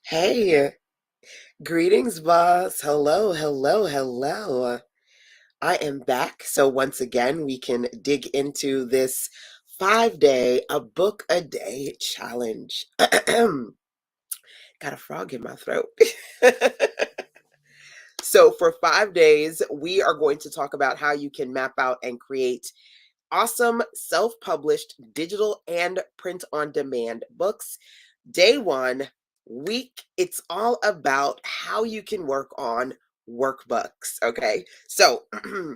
Hey, greetings, boss. Hello, hello, hello. I am back. So once again, we can dig into this 5 day, a book a day challenge. Got a frog in my throat. So for 5 days, we are going to talk about how you can map out and create awesome self-published digital and print on demand books. Day one, week, it's all about how you can work on workbooks. Okay. So, a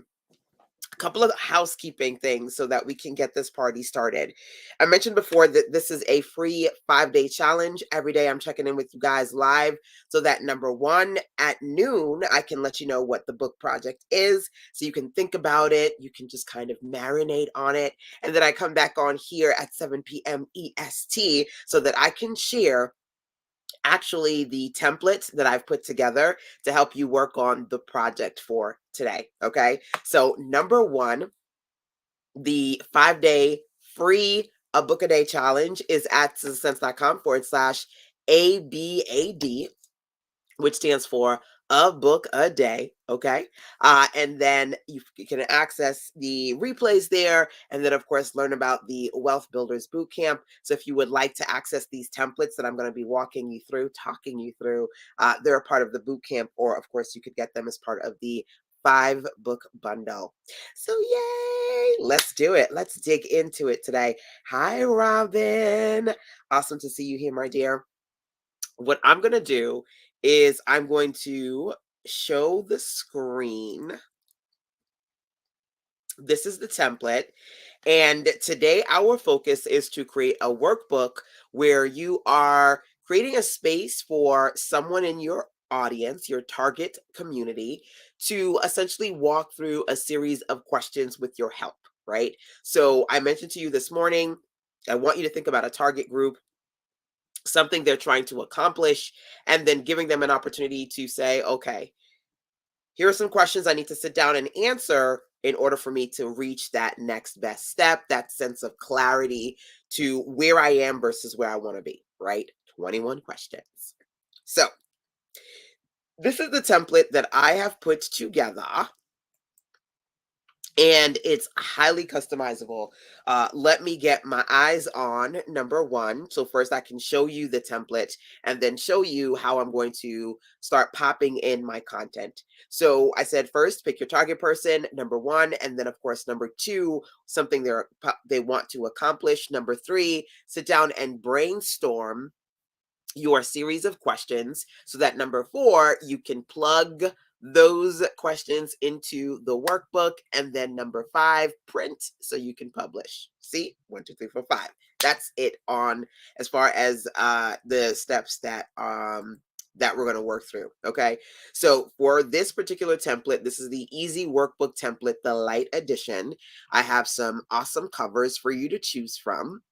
couple of housekeeping things so that we can get this party started. I mentioned before that this is a free 5 day challenge. Every day I'm checking in with you guys live so that number one, at noon, I can let you know what the book project is. So you can think about it. You can just kind of marinate on it. And then I come back on here at 7 p.m. EST so that I can share actually the templates that I've put together to help you work on the project for today. Okay. So, number one, the 5 day free a book a day challenge is at citizensense.com/ABAD, which stands for a book a day. Okay. And then you can access the replays there. And then, of course, learn about the Wealth Builders Bootcamp. So if you would like to access these templates that I'm going to be walking you through, talking you through, they're a part of the bootcamp, or of course, you could get them as part of the 5 book bundle. So, yay! Let's do it. Let's dig into it today. Hi, Robin. Awesome to see you here, my dear. What I'm going to do is I'm going to show the screen. This is the template. And today our focus is to create a workbook where you are creating a space for someone in your audience, your target community, to essentially walk through a series of questions with your help, right? So I mentioned to you this morning, I want you to think about a target group, something they're trying to accomplish, and then giving them an opportunity to say, okay, here are some questions I need to sit down and answer in order for me to reach that next best step, that sense of clarity to where I am versus where I want to be, right? 21 questions. So, this is the template that I have put together, and it's highly customizable. Let me get my eyes on number one. So first I can show you the template and then show you how I'm going to start popping in my content. So I said first, pick your target person, number one, and then of course, number two, something they want to accomplish. Number three, sit down and brainstorm your series of questions so that number four, you can plug those questions into the workbook. And then number five, print so you can publish. See, 1, 2, 3, 4, 5. That's it on as far as the steps that we're going to work through. Okay. So for this particular template, this is the easy workbook template, the light edition. I have some awesome covers for you to choose from.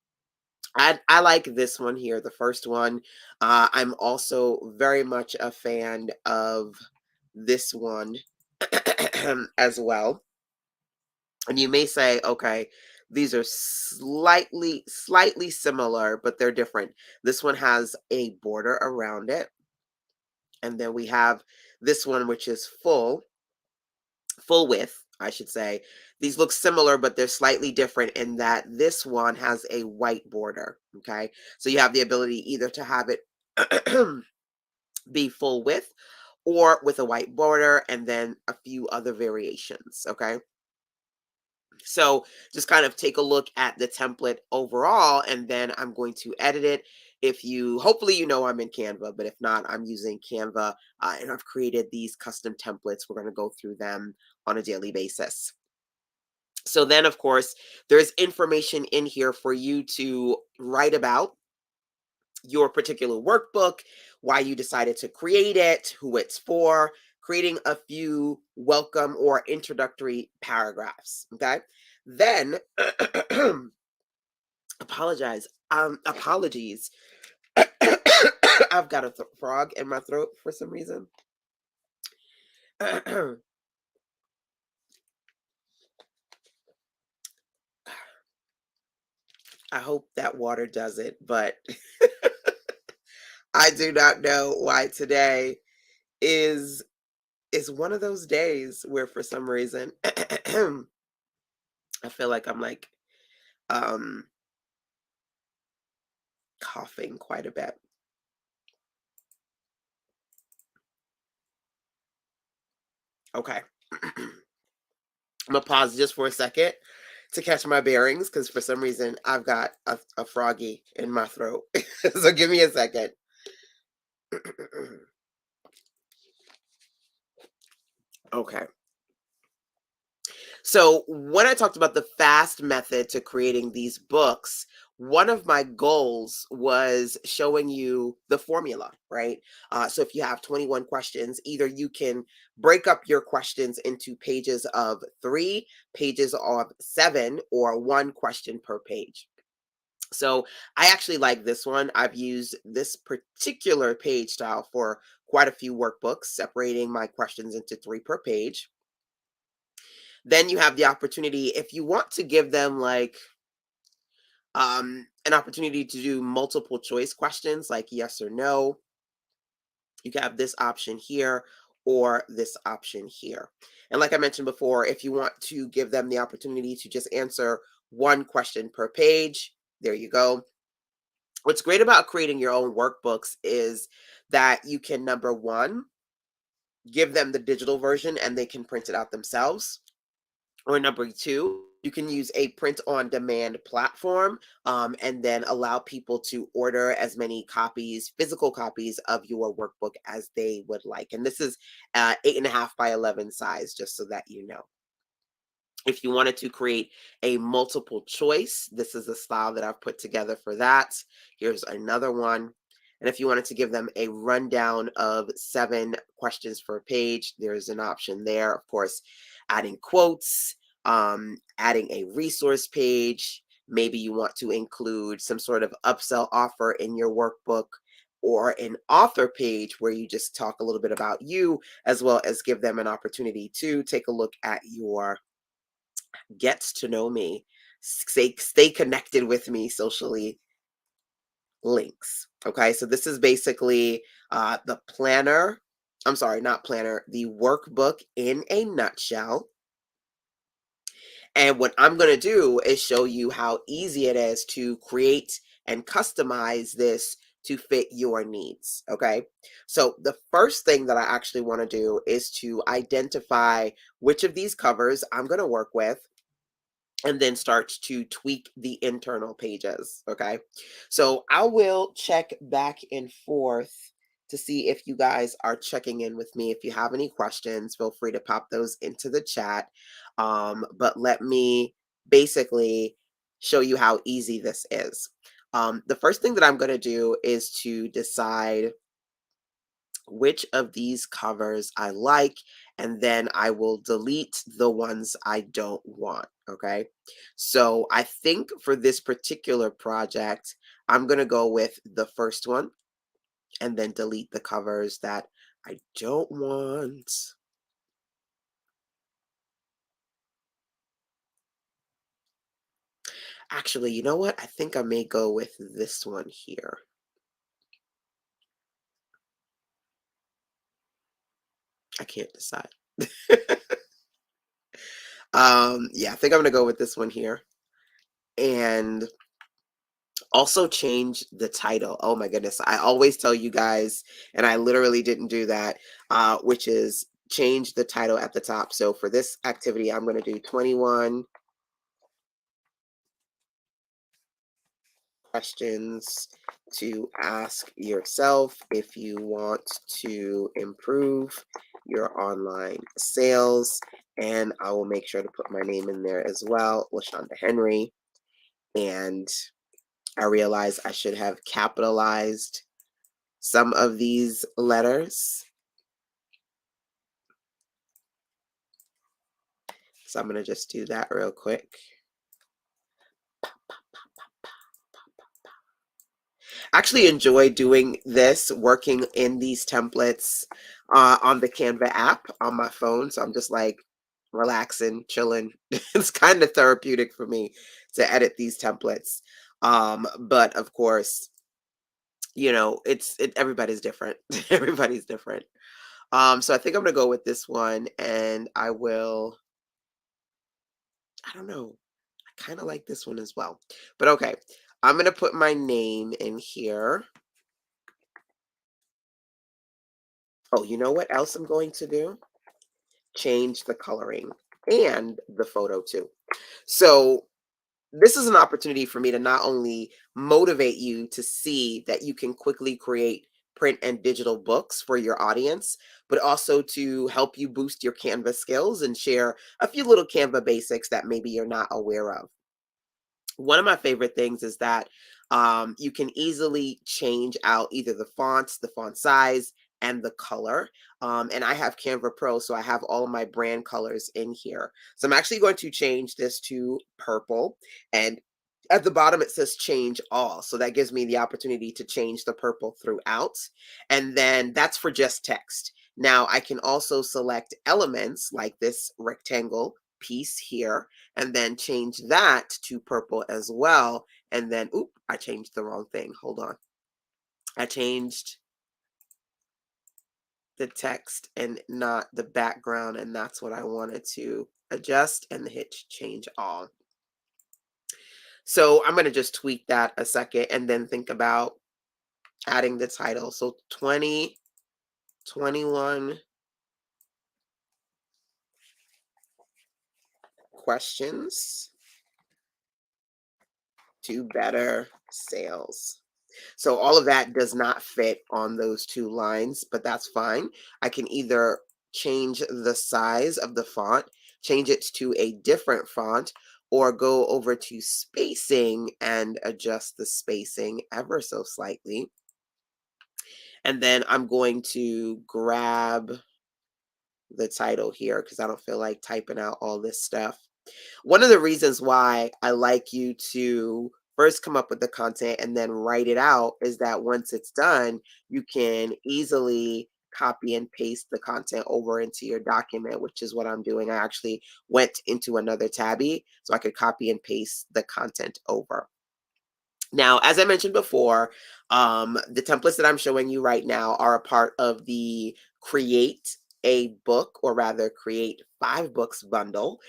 I like this one here, the first one. I'm also very much a fan of this one as well. And you may say, okay, these are slightly similar, but they're different. This one has a border around it. And then we have this one, which is full width, I should say. These look similar, but they're slightly different in that this one has a white border. Okay. So you have the ability either to have it be full width or with a white border and then a few other variations. Okay. So just kind of take a look at the template overall, and then I'm going to edit it. If you, hopefully, you know I'm in Canva, but if not, I'm using Canva, and I've created these custom templates. We're going to go through them on a daily basis. So then, of course, there's information in here for you to write about your particular workbook, why you decided to create it, who it's for, creating a few welcome or introductory paragraphs. Okay. Then, apologies. I've got a frog in my throat for some reason. I hope that water does it, but I do not know why today is one of those days where for some reason I feel like I'm like um coughing quite a bit. Okay. I'm gonna pause just for a second to catch my bearings because for some reason I've got a froggy in my throat. So give me a second. Okay. So, when I talked about the fast method to creating these books, one of my goals was showing you the formula, right? So, if you have 21 questions, either you can break up your questions into pages of three, pages of seven, or one question per page. So, I actually like this one. I've used this particular page style for quite a few workbooks, separating my questions into three per page. Then you have the opportunity if you want to give them like an opportunity to do multiple choice questions like yes or no, you can have this option here or this option here. And like I mentioned before, if you want to give them the opportunity to just answer one question per page, there you go. What's great about creating your own workbooks is that you can, number one, give them the digital version and they can print it out themselves. Or number two, you can use a print on demand platform and then allow people to order as many copies, physical copies of your workbook as they would like. And this is 8.5 by 11 size, just so that you know. If you wanted to create a multiple choice, this is the style that I've put together for that. Here's another one. And if you wanted to give them a rundown of 7 questions per page, there's an option there. Of course, adding quotes, adding a resource page. Maybe you want to include some sort of upsell offer in your workbook or an author page where you just talk a little bit about you, as well as give them an opportunity to take a look at your gets to know me, stay connected with me socially links. Okay, so this is basically the planner. I'm sorry, not planner, the workbook in a nutshell. And what I'm going to do is show you how easy it is to create and customize this to fit your needs. Okay, so the first thing that I actually want to do is to identify which of these covers I'm going to work with and then starts to tweak the internal pages. Okay. So I will check back and forth to see if you guys are checking in with me. If you have any questions, feel free to pop those into the chat. But let me basically show you how easy this is. The first thing that I'm going to do is to decide which of these covers I like, and then I will delete the ones I don't want. Okay. So I think for this particular project, I'm going to go with the first one and then delete the covers that I don't want. Actually, you know what? I think I may go with this one here. I can't decide. Yeah, I think I'm going to go with this one here. And also change the title. Oh my goodness. I always tell you guys, and I literally didn't do that, which is change the title at the top. So for this activity, I'm going to do 21 questions to ask yourself if you want to improve your online sales. And I will make sure to put my name in there as well, LaShonda Henry. And I realize I should have capitalized some of these letters. So I'm going to just do that real quick. I actually enjoy doing this, working in these templates on the Canva app on my phone. So I'm just like relaxing, chilling. It's kind of therapeutic for me to edit these templates. But of course, everybody's different. Everybody's different. So I think I'm gonna go with this one, and I don't know. I kind of like this one as well. But okay, I'm gonna put my name in here. Oh, you know what else I'm going to do? Change the coloring and the photo too. So this is an opportunity for me to not only motivate you to see that you can quickly create print and digital books for your audience, but also to help you boost your Canva skills and share a few little Canva basics that maybe you're not aware of. One of my favorite things is that you can easily change out either the fonts, the font size, and the color. And I have Canva Pro, so I have all of my brand colors in here. So I'm actually going to change this to purple. And at the bottom, it says change all. So that gives me the opportunity to change the purple throughout. And then that's for just text. Now I can also select elements like this rectangle piece here and then change that to purple as well. And then, oop, I changed the wrong thing. Hold on. I changed the text and not the background, and that's what I wanted to adjust and hit change all. So I'm going to just tweak that a second and then think about adding the title. So 2021 questions to better sales. So all of that does not fit on those two lines, but that's fine. I can either change the size of the font, change it to a different font, or go over to spacing and adjust the spacing ever so slightly. And then I'm going to grab the title here because I don't feel like typing out all this stuff. One of the reasons why I like you to first come up with the content and then write it out is that once it's done, you can easily copy and paste the content over into your document, which is what I'm doing. I actually went into another tabby so I could copy and paste the content over. Now, as I mentioned before, the templates that I'm showing you right now are a part of the Create a Book, or rather Create 5 Books bundle,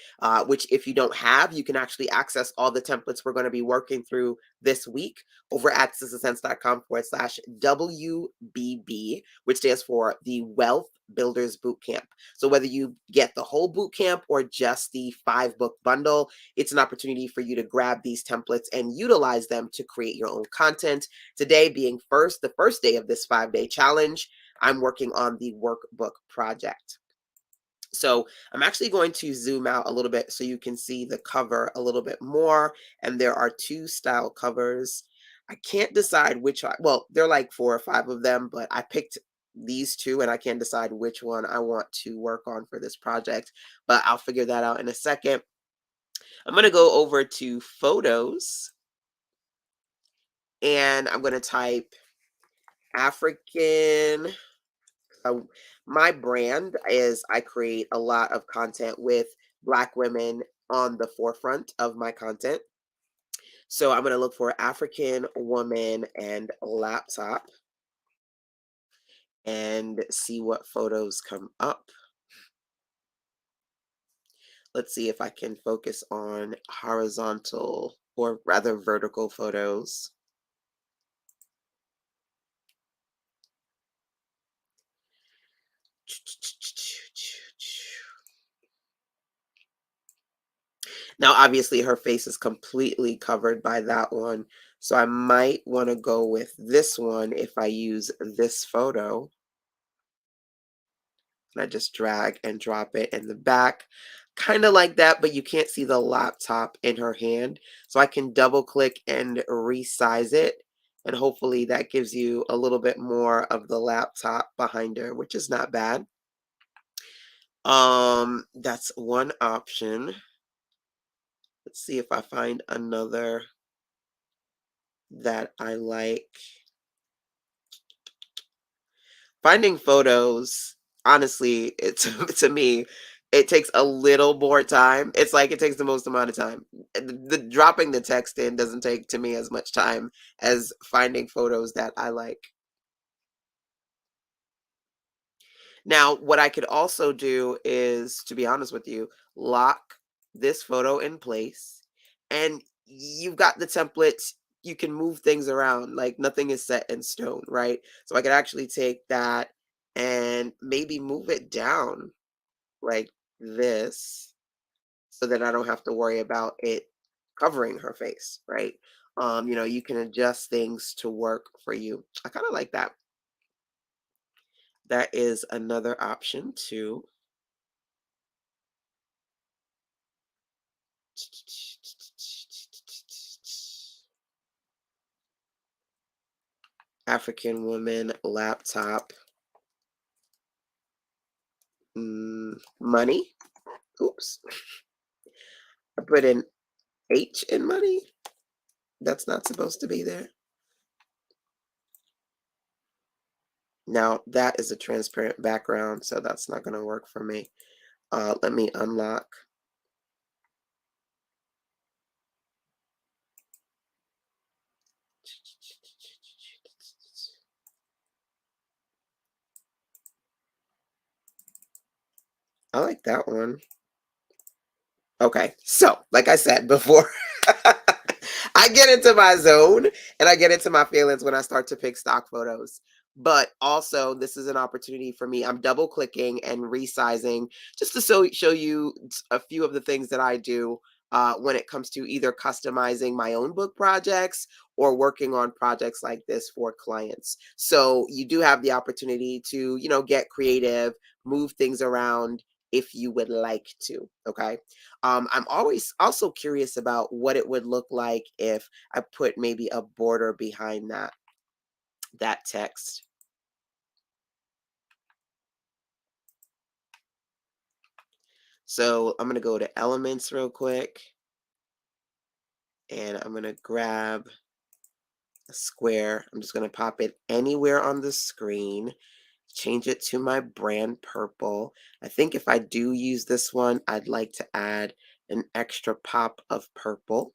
which if you don't have, you can actually access all the templates we're going to be working through this week over at sissensense.com/WBB, which stands for the Wealth Builders Bootcamp. So whether you get the whole bootcamp or just the 5 book bundle, it's an opportunity for you to grab these templates and utilize them to create your own content. Today being the first day of this 5-day challenge, I'm working on the workbook project. So I'm actually going to zoom out a little bit so you can see the cover a little bit more. And there are 2 style covers. I can't decide which, well, there are like 4 or 5 of them, but I picked these 2 and I can't decide which one I want to work on for this project, but I'll figure that out in a second. I'm going to go over to photos and I'm going to type African. So my brand is I create a lot of content with Black women on the forefront of my content. So I'm going to look for African woman and laptop and see what photos come up. Let's see if I can focus on horizontal or rather vertical photos. Now, obviously, her face is completely covered by that one. So I might want to go with this one if I use this photo. And I just drag and drop it in the back. Kind of like that, but you can't see the laptop in her hand. So I can double click and resize it. And hopefully that gives you a little bit more of the laptop behind her, which is not bad. That's one option. Let's see if I find another that I like. Finding photos, honestly, it's to me, It takes a little more time. It's like it takes the most amount of time. The dropping the text in doesn't take to me as much time as finding photos that I like. Now, what I could also do is, to be honest with you, lock this photo in place, and you've got the templates. You can move things around, like nothing is set in stone, right? So I could actually take that and maybe move it down like this so that I don't have to worry about it covering her face, right? You can adjust things to work for you. I kind of like that. That is another option too. African woman, laptop, money. Oops. I put in H in money. That's not supposed to be there. Now, that is a transparent background, so that's not going to work for me. Let me unlock. I like that one. Okay, so like I said before, I get into my zone and I get into my feelings when I start to pick stock photos. But also, this is an opportunity for me. I'm double clicking and resizing just to show you a few of the things that I do when it comes to either customizing my own book projects or working on projects like this for clients. So you do have the opportunity to, get creative, move things around if you would like to. Okay. I'm always also curious about what it would look like if I put maybe a border behind that text. So I'm gonna go to elements real quick, and I'm gonna grab a square. I'm just gonna pop it anywhere on the screen, change it to my brand purple. I think if I do use this one, I'd like to add an extra pop of purple.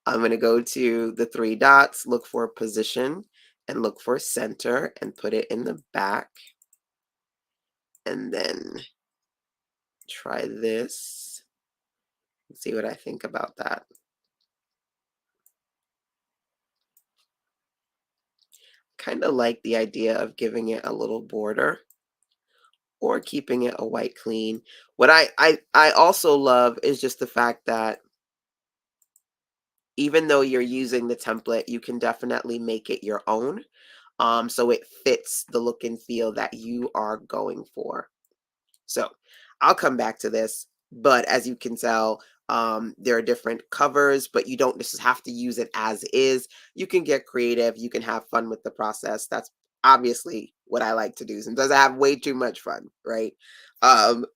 I'm going to go to the three dots, look for position, and look for center, and put it in the back. And then try this and see what I think about that. Kind of like the idea of giving it a little border or keeping it a white clean. What I also love is just the fact that even though you're using the template, you can definitely make it your own. So it fits the look and feel that you are going for. So I'll come back to this, but as you can tell, there are different covers, but you don't just have to use it as is. You can get creative. You can have fun with the process. That's obviously what I like to do. Sometimes I have way too much fun, right? Um,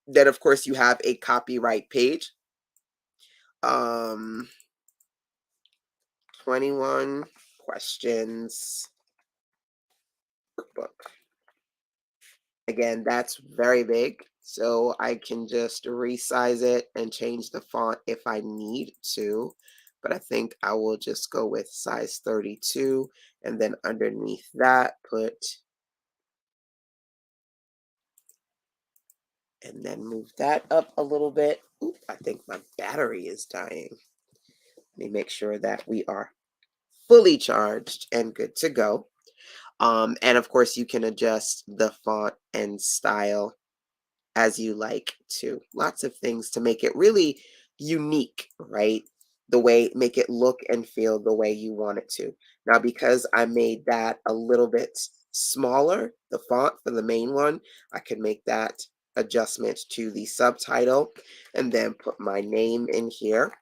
then of course you have a copyright page. Um, 21 questions workbook. Again, that's very big, so I can just resize it and change the font if I need to. But I think I will just go with size 32, and then underneath that put, and then move that up a little bit. Oop, I think my battery is dying. Let me make sure that we are fully charged and good to go. And of course, you can adjust the font and style as you like to. Lots of things to make it really unique, right? Make it look and feel the way you want it to. Now, because I made that a little bit smaller, the font for the main one, I can make that adjustment to the subtitle and then put my name in here.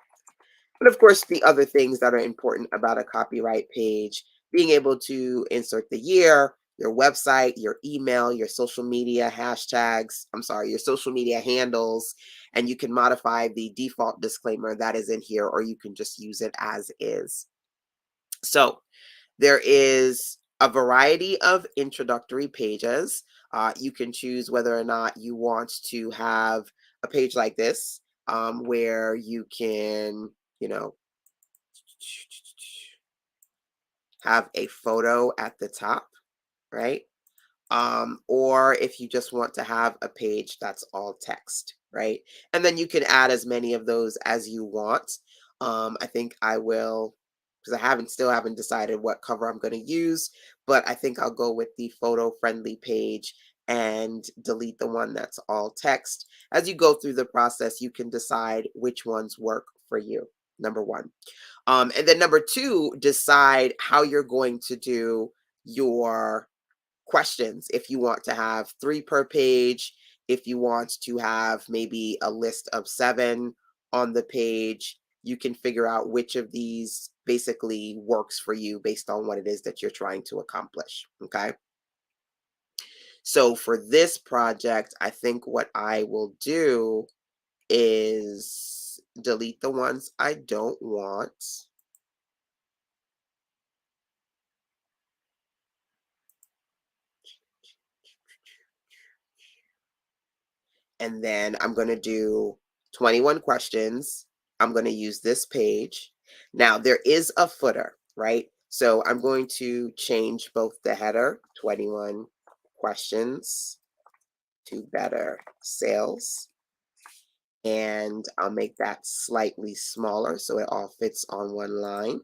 And of course, the other things that are important about a copyright page, being able to insert the year, your website, your email, your social media hashtags, your social media handles, and you can modify the default disclaimer that is in here, or you can just use it as is. So there is a variety of introductory pages. You can choose whether or not you want to have a page like this, where you can, you know, have a photo at the top, right? Or if you just want to have a page that's all text, right? And then you can add as many of those as you want. I think I will, because I haven't decided what cover I'm going to use, but I think I'll go with the photo friendly page and delete the one that's all text. As you go through the process, you can decide which ones work for you. Number one. And then number two, decide how you're going to do your questions. If you want to have three per page, if you want to have maybe a list of seven on the page, you can figure out which of these basically works for you based on what it is that you're trying to accomplish. Okay. So for this project, I think what I will do is delete the ones I don't want. And then I'm going to do 21 questions. I'm going to use this page. Now, there is a footer, right? So I'm going to change both the header, 21 questions, to better sales. And I'll make that slightly smaller so it all fits on one line.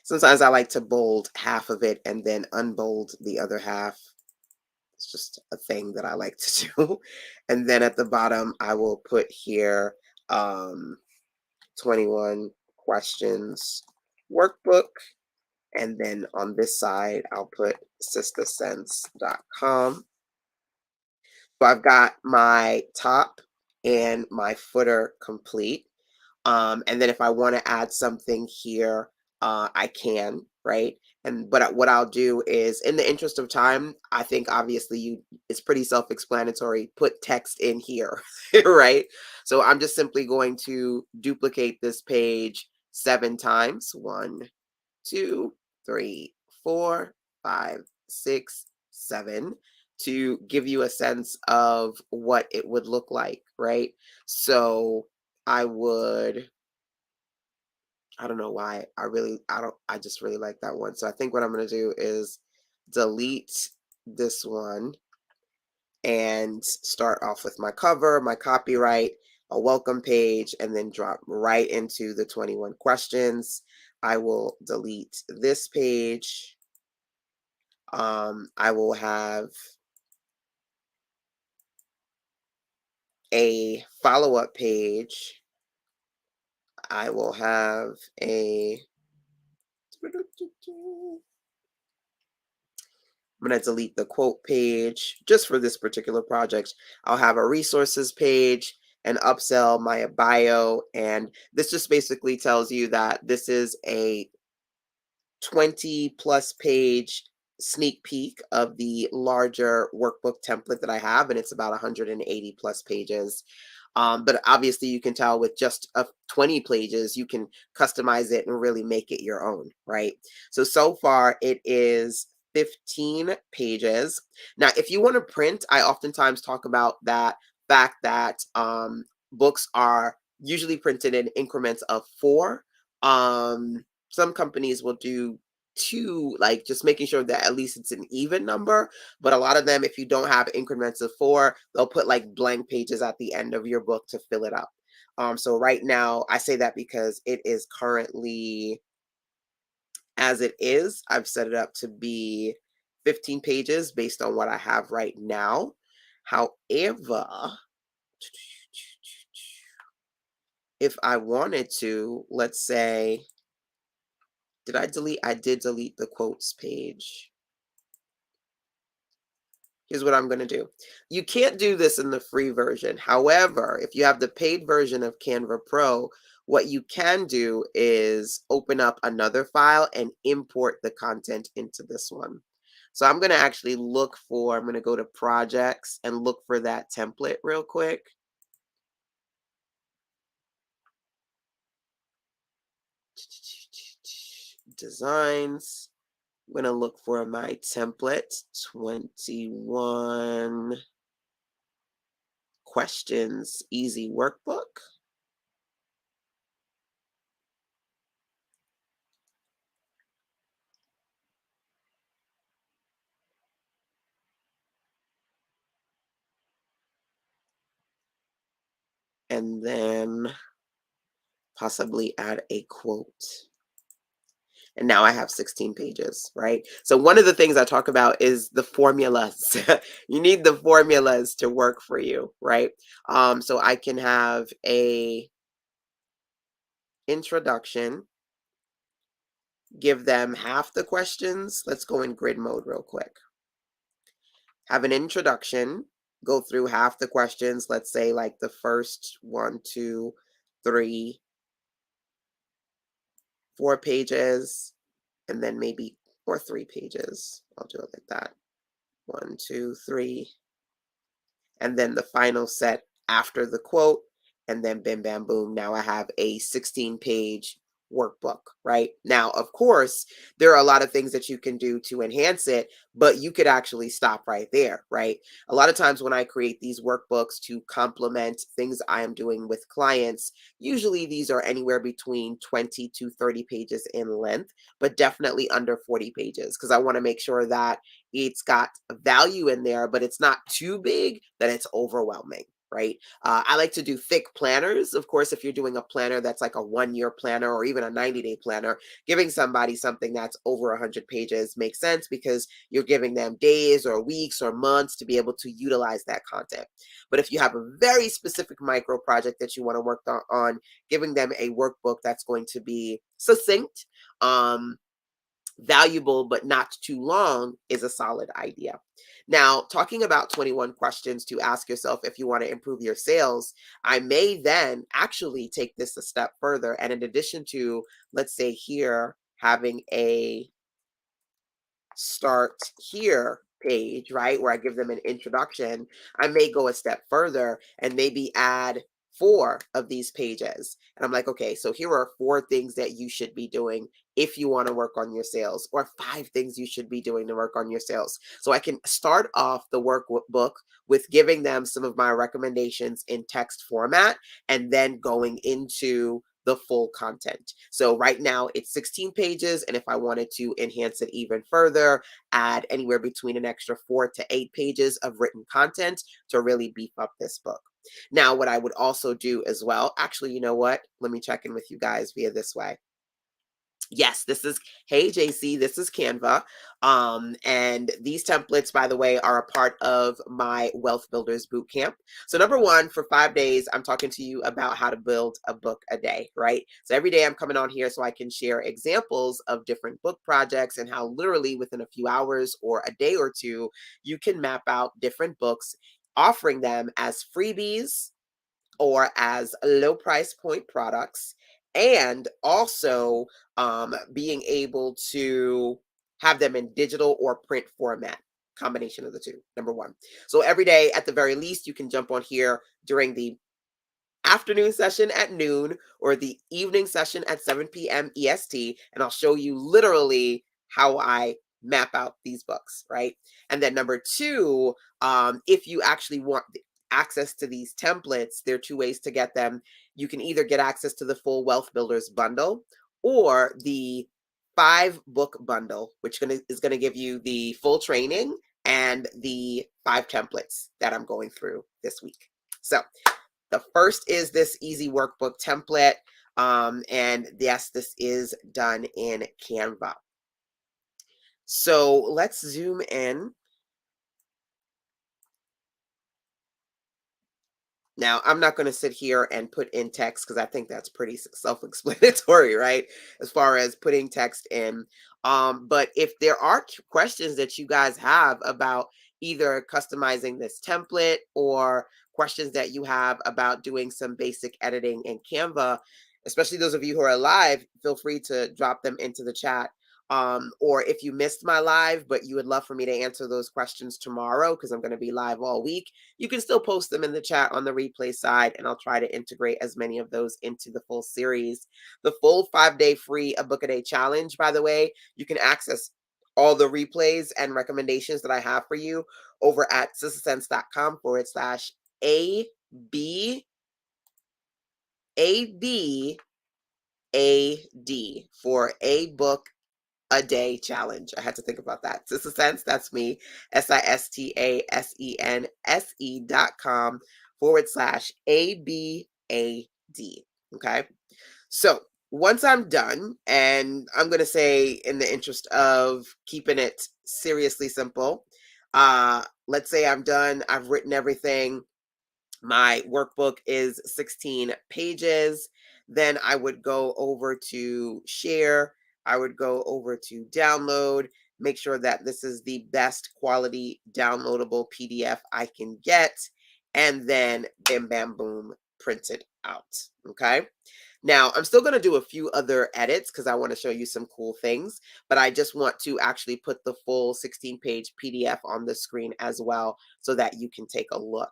Sometimes I like to bold half of it and then unbold the other half. It's just a thing that I like to do. And then at the bottom, I will put here, um, 21 questions workbook. And then on this side, I'll put sistasense.com. So I've got my top and my footer complete. And then if I want to add something here, I can, right? And but what I'll do is, in the interest of time, I think obviously it's pretty self-explanatory. Put text in here, right? So I'm just simply going to duplicate this page 7 times. 1, 2, 3, 4, 5, 6, 7, to give you a sense of what it would look like, right? So I would, I don't know why. I just really like that one. So I think what I'm going to do is delete this one and start off with my cover, my copyright, a welcome page, and then drop right into the 21 questions. I will delete this page. I will have a follow-up page. I will have a I'm going to delete the quote page just for this particular project. I'll have a resources page, an upsell, my bio, and this just basically tells you that this is a 20 plus page sneak peek of the larger workbook template that I have, and it's about 180 plus pages. But obviously, you can tell with just 20 pages, you can customize it and really make it your own, right? So far, it is 15 pages. Now, if you want to print, I oftentimes talk about that fact that books are usually printed in increments of 4. Some companies will do 2, like just making sure that at least it's an even number. But a lot of them, if you don't have increments of 4, they'll put like blank pages at the end of your book to fill it up. So right now, I say that because it is currently, as it is, I've set it up to be 15 pages based on what I have right now. However, if I wanted to, let's say, did I delete? I did delete the quotes page. Here's what I'm going to do. You can't do this in the free version. However, if you have the paid version of Canva Pro, what you can do is open up another file and import the content into this one. So I'm going to actually I'm going to go to projects and look for that template real quick. Designs. I'm going to look for my template, 21 questions, easy workbook. And then possibly add a quote. And now I have 16 pages, right? So one of the things I talk about is the formulas. You need the formulas to work for you, right? So I can have a introduction, give them half the questions. Let's go in grid mode real quick. Have an introduction, go through half the questions. Let's say like the first one, two, three, 4 pages, and then maybe or 3 pages. I'll do it like that. One, two, three, and then the final set after the quote, and then bim bam boom, now I have a 16-page workbook. Right now, of course, there are a lot of things that you can do to enhance it, but you could actually stop right there. Right, a lot of times when I create these workbooks to complement things I am doing with clients, usually these are anywhere between 20 to 30 pages in length, but definitely under 40 pages, because I want to make sure that it's got value in there, but it's not too big that it's overwhelming, right? I like to do thick planners. Of course, if you're doing a planner that's like a 1 year planner or even a 90-day planner, giving somebody something that's over 100 pages makes sense because you're giving them days or weeks or months to be able to utilize that content. But if you have a very specific micro project that you want to work on, giving them a workbook that's going to be succinct, valuable but not too long is a solid idea. Now, talking about 21 questions to ask yourself if you want to improve your sales, I may then actually take this a step further. And in addition to, let's say here, having a start here page, right, where I give them an introduction, I may go a step further and maybe add 4 of these pages. And I'm like, okay, so here are 4 things that you should be doing if you want to work on your sales, or 5 things you should be doing to work on your sales. So I can start off the workbook with giving them some of my recommendations in text format and then going into the full content. So right now it's 16 pages. And if I wanted to enhance it even further, add anywhere between an extra 4 to 8 pages of written content to really beef up this book. Now, what I would also do as well, actually, you know what? Let me check in with you guys via this way. Yes, this is, hey JC, this is Canva. And these templates, by the way, are a part of my Wealth Builders Bootcamp. So number one, for 5 days, I'm talking to you about how to build a book a day, right? So every day I'm coming on here so I can share examples of different book projects and how literally within a few hours or a day or two, you can map out different books, offering them as freebies or as low price point products, and also being able to have them in digital or print format, combination of the two, number one. So every day at the very least you can jump on here during the afternoon session at noon or the evening session at 7 p.m. EST, and I'll show you literally how I map out these books, right? And then number two, if you actually want access to these templates, there are 2 ways to get them. You can either get access to the full Wealth Builders bundle or the 5 book bundle, which is going to give you the full training and the 5 templates that I'm going through this week. So the first is this easy workbook template. And yes, this is done in Canva. So let's zoom in. Now, I'm not going to sit here and put in text because I think that's pretty self-explanatory, right? As far as putting text in. But if there are questions that you guys have about either customizing this template or questions that you have about doing some basic editing in Canva, especially those of you who are live, feel free to drop them into the chat. Or if you missed my live, but you would love for me to answer those questions tomorrow because I'm going to be live all week, you can still post them in the chat on the replay side, and I'll try to integrate as many of those into the full series. The full 5-day free A Book a Day challenge, by the way, you can access all the replays and recommendations that I have for you over at sistasense.com/ABABAD for A Book a Day challenge. I had to think about that. Sister Sense, that's me. sistasense.com/ABAD. Okay. So once I'm done, and I'm going to say, in the interest of keeping it seriously simple, let's say I'm done, I've written everything, my workbook is 16 pages. Then I would go over to share. I would go over to download, make sure that this is the best quality downloadable PDF I can get. And then bim, bam, boom, print it out. Okay. Now, I'm still going to do a few other edits because I want to show you some cool things, but I just want to actually put the full 16-page PDF on the screen as well so that you can take a look.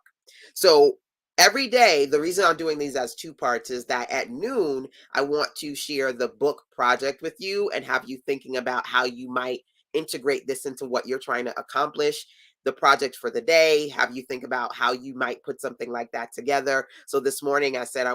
So every day, the reason I'm doing these as two parts is that at noon, I want to share the book project with you and have you thinking about how you might integrate this into what you're trying to accomplish. The project for the day, have you think about how you might put something like that together. So this morning I said,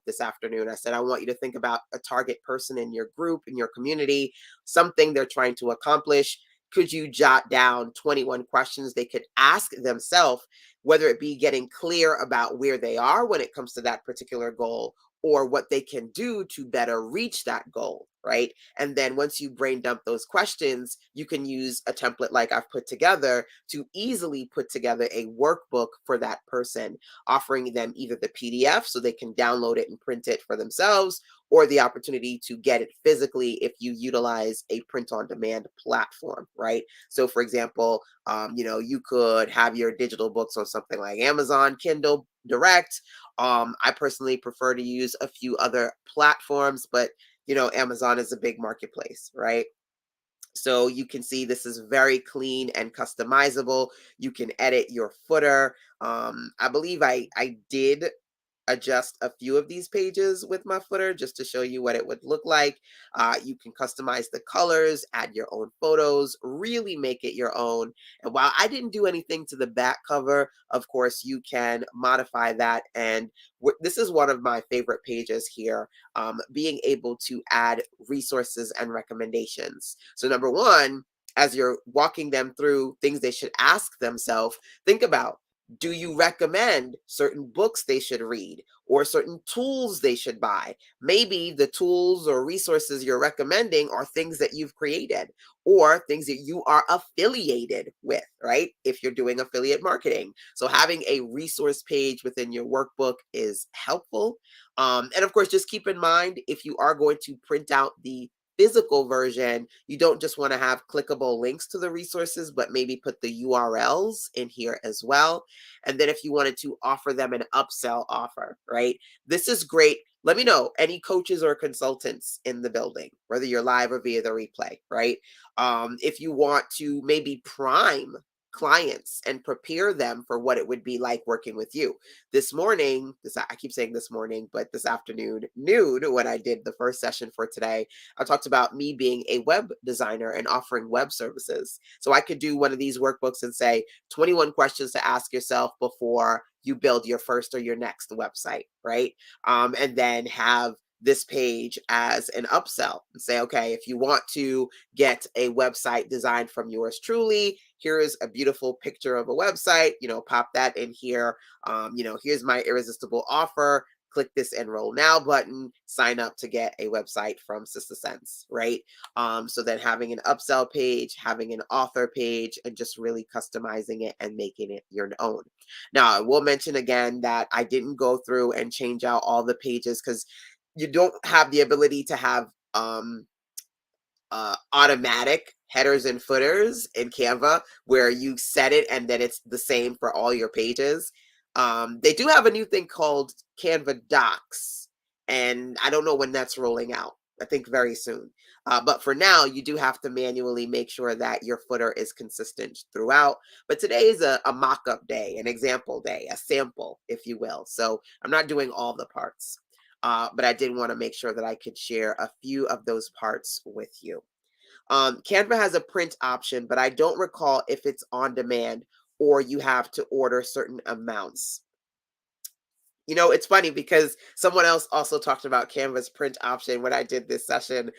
this afternoon, I said, I want you to think about a target person in your group, in your community, something they're trying to accomplish. Could you jot down 21 questions they could ask themselves, whether it be getting clear about where they are when it comes to that particular goal, or what they can do to better reach that goal, right? And then once you brain dump those questions, you can use a template like I've put together to easily put together a workbook for that person, offering them either the PDF so they can download it and print it for themselves, or the opportunity to get it physically if you utilize a print on demand platform, right? So for example, you could have your digital books on something like Amazon, Kindle Direct. I personally prefer to use a few other platforms, but Amazon is a big marketplace, right? So you can see this is very clean and customizable. You can edit your footer. I believe I did adjust a few of these pages with my footer just to show you what it would look like. You can customize the colors, add your own photos, really make it your own. And while I didn't do anything to the back cover, of course, you can modify that. And this is one of my favorite pages here, being able to add resources and recommendations. So number one, as you're walking them through things they should ask themselves, think about, do you recommend certain books they should read or certain tools they should buy? Maybe the tools or resources you're recommending are things that you've created or things that you are affiliated with, right? If you're doing affiliate marketing. So having a resource page within your workbook is helpful. And of course, just keep in mind, if you are going to print out the physical version, you don't just want to have clickable links to the resources, but maybe put the URLs in here as well. And then if you wanted to offer them an upsell offer, right? This is great. Let me know, any coaches or consultants in the building, whether you're live or via the replay, right? If you want to maybe prime clients and prepare them for what it would be like working with you. This morning, I keep saying this morning, but this afternoon, noon, when I did the first session for today, I talked about me being a web designer and offering web services. So I could do one of these workbooks and say 21 questions to ask yourself before you build your first or your next website, right? And then have this page as an upsell and say, okay, if you want to get a website designed from yours truly, here is a beautiful picture of a website, pop that in here. Here's my irresistible offer. Click this enroll now button, sign up to get a website from Sister Sense, right? So then having an upsell page, having an author page, and just really customizing it and making it your own. Now, I will mention again that I didn't go through and change out all the pages because you don't have the ability to have automatic headers and footers in Canva where you set it and then it's the same for all your pages. They do have a new thing called Canva Docs, and I don't know when that's rolling out. I think very soon. But for now, you do have to manually make sure that your footer is consistent throughout. But today is a mock-up day, an example day, a sample, if you will. So I'm not doing all the parts. But I did want to make sure that I could share a few of those parts with you. Canva has a print option, but I don't recall if it's on demand or you have to order certain amounts. You know, it's funny because someone else also talked about Canva's print option when I did this session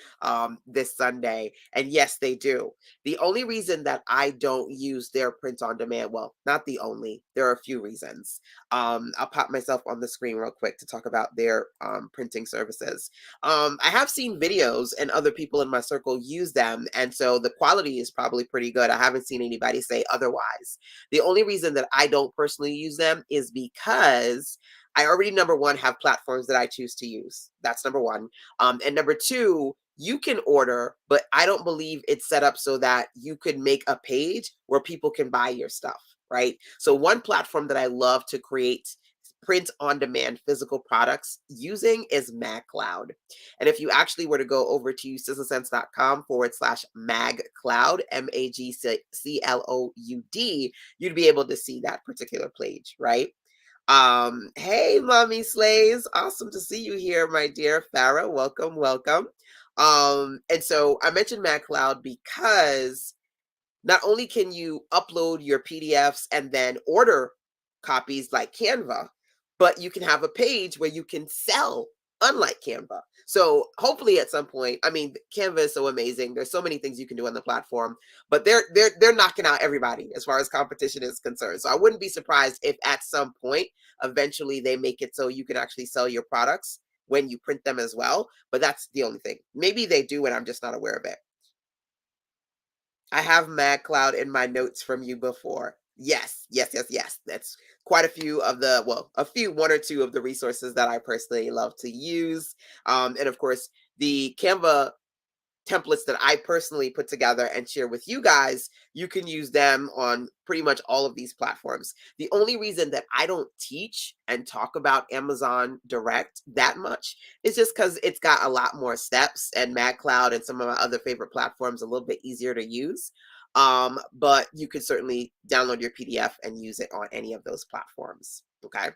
this Sunday. And yes, they do. The only reason that I don't use their print on demand, well, not the only, there are a few reasons. I'll pop myself on the screen real quick to talk about their printing services. I have seen videos and other people in my circle use them. And so the quality is probably pretty good. I haven't seen anybody say otherwise. The only reason that I don't personally use them is because I already, number one, have platforms that I choose to use. That's number one. And number two, you can order, but I don't believe it's set up so that you could make a page where people can buy your stuff, right? So one platform that I love to create print on demand physical products using is MagCloud. And if you actually were to go over to sizzlesense.com/MagCloud, MAGCLOUD, you'd be able to see that particular page, right? Hey, Mommy Slays. Awesome to see you here, my dear Farah. Welcome, welcome. And so I mentioned MacLeod because not only can you upload your PDFs and then order copies like Canva, but you can have a page where you can sell unlike Canva. So hopefully at some point, I mean, Canva is so amazing. There's so many things you can do on the platform, but they're knocking out everybody as far as competition is concerned. So I wouldn't be surprised if at some point eventually they make it so you can actually sell your products when you print them as well. But that's the only thing. Maybe they do, and I'm just not aware of it. I have MagCloud in my notes from you before. Yes, yes, yes, yes. That's quite a few of the, well, a few, one or two of the resources that I personally love to use. And of course, the Canva templates that I personally put together and share with you guys, you can use them on pretty much all of these platforms. The only reason that I don't teach and talk about Amazon Direct that much is just because it's got a lot more steps, and MagCloud and some of my other favorite platforms a little bit easier to use. But you could certainly download your PDF and use it on any of those platforms. Okay.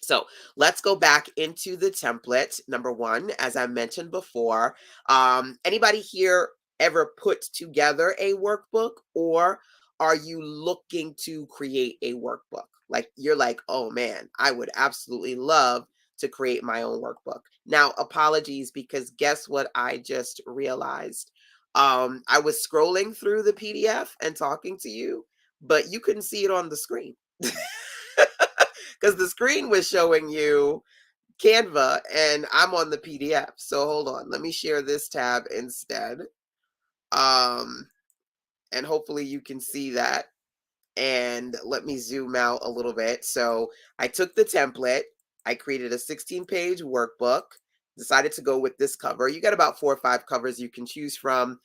So let's go back into the template. Number one, as I mentioned before, anybody here ever put together a workbook, or are you looking to create a workbook? Like you're like, oh man, I would absolutely love to create my own workbook. Now, apologies because guess what I just realized? I was scrolling through the PDF and talking to you, but you couldn't see it on the screen. Because the screen was showing you Canva and I'm on the PDF. So hold on, let me share this tab instead. Um, and hopefully you can see that. And let me zoom out a little bit. So I took the template, I created a 16-page workbook, decided to go with this cover. You got about 4 or 5 covers you can choose from.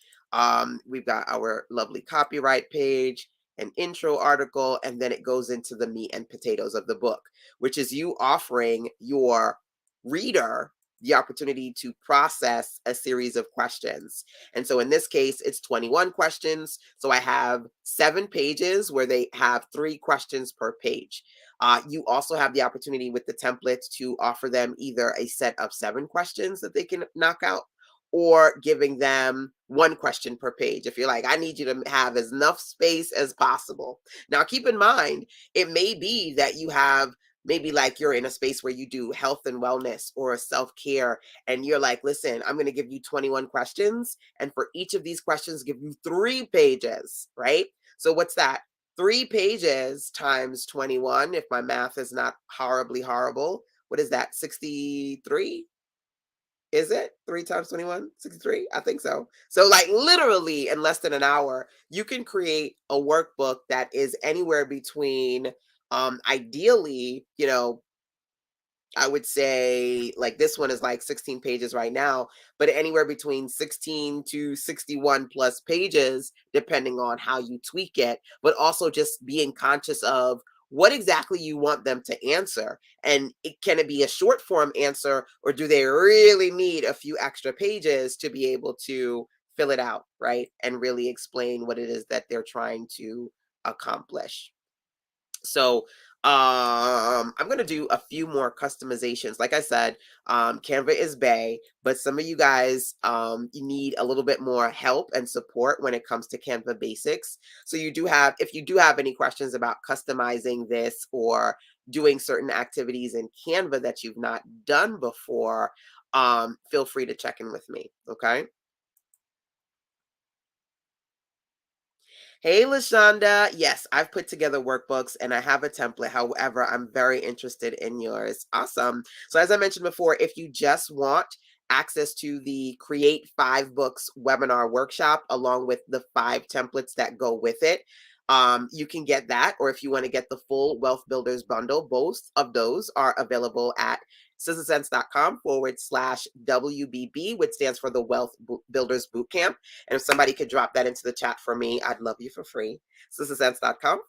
We've got our lovely copyright page, an intro article, and then it goes into the meat and potatoes of the book, which is you offering your reader the opportunity to process a series of questions. And so in this case, it's 21 questions. So I have 7 pages where they have 3 questions per page. You also have the opportunity with the templates to offer them either a set of 7 questions that they can knock out, or giving them 1 question per page. If you're like, I need you to have as enough space as possible. Now, keep in mind, it may be that you have maybe like you're in a space where you do health and wellness or self-care, and you're like, listen, I'm going to give you 21 questions, and for each of these questions give you 3 pages, right? So what's that? 3 pages times 21, if my math is not horribly horrible, what is that? 63? Is it 3 times 21? 63? I think so. So like literally in less than an hour, you can create a workbook that is anywhere between ideally, you know, I would say like this one is like 16 pages right now, but anywhere between 16 to 61 plus pages, depending on how you tweak it, but also just being conscious of what exactly you want them to answer. And can it be a short form answer, or do they really need a few extra pages to be able to fill it out, right? And really explain what it is that they're trying to accomplish. So I'm gonna do a few more customizations. Like I said, Canva is Bay, but some of you guys you need a little bit more help and support when it comes to Canva basics. So you do have, if you do have any questions about customizing this or doing certain activities in Canva that you've not done before, feel free to check in with me. Okay. Hey, Lashonda. Yes, I've put together workbooks and I have a template. However, I'm very interested in yours. Awesome. So, as I mentioned before, if you just want access to the Create Five Books webinar workshop, along with the 5 templates that go with it, you can get that. Or if you want to get the full Wealth Builders bundle, both of those are available at sizzlesense.com/, WBB, which stands for the Builders Bootcamp. And if somebody could drop that into the chat for me, I'd love you for free. Sizzlesense.com/,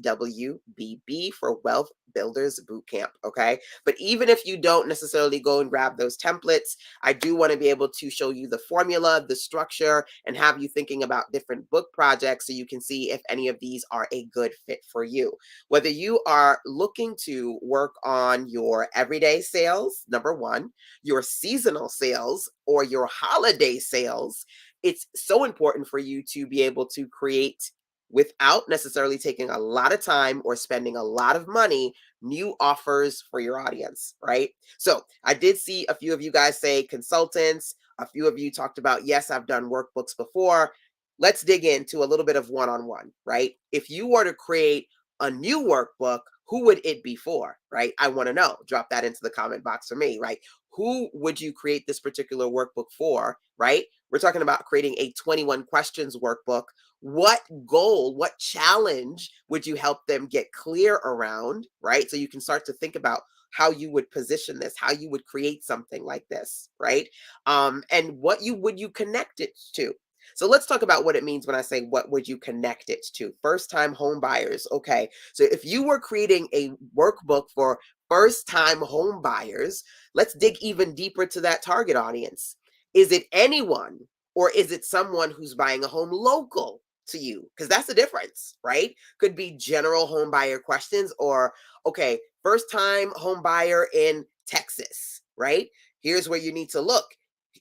WBB for Wealth Builders Bootcamp. Okay. But even if you don't necessarily go and grab those templates, I do want to be able to show you the formula, the structure, and have you thinking about different book projects so you can see if any of these are a good fit for you. Whether you are looking to work on your everyday sales, number one, your seasonal sales, or your holiday sales, it's so important for you to be able to create, without necessarily taking a lot of time or spending a lot of money, new offers for your audience, right? So I did see a few of you guys say consultants. A few of you talked about, yes, I've done workbooks before. Let's dig into a little bit of one-on-one, right? If you were to create a new workbook, who would it be for, right? I want to know. Drop that into the comment box for me, right? Who would you create this particular workbook for, right? We're talking about creating a 21 questions workbook. What goal, what challenge would you help them get clear around, right? So you can start to think about how you would position this, how you would create something like this, right? And what you would you connect it to. So let's talk about what it means when I say what would you connect it to. First time home buyers. Okay. So if you were creating a workbook for first time home buyers, let's dig even deeper to that target audience. Is it anyone, or is it someone who's buying a home local to you? Because that's the difference, right? Could be general home buyer questions, or, okay, first time home buyer in Texas, right? Here's where you need to look.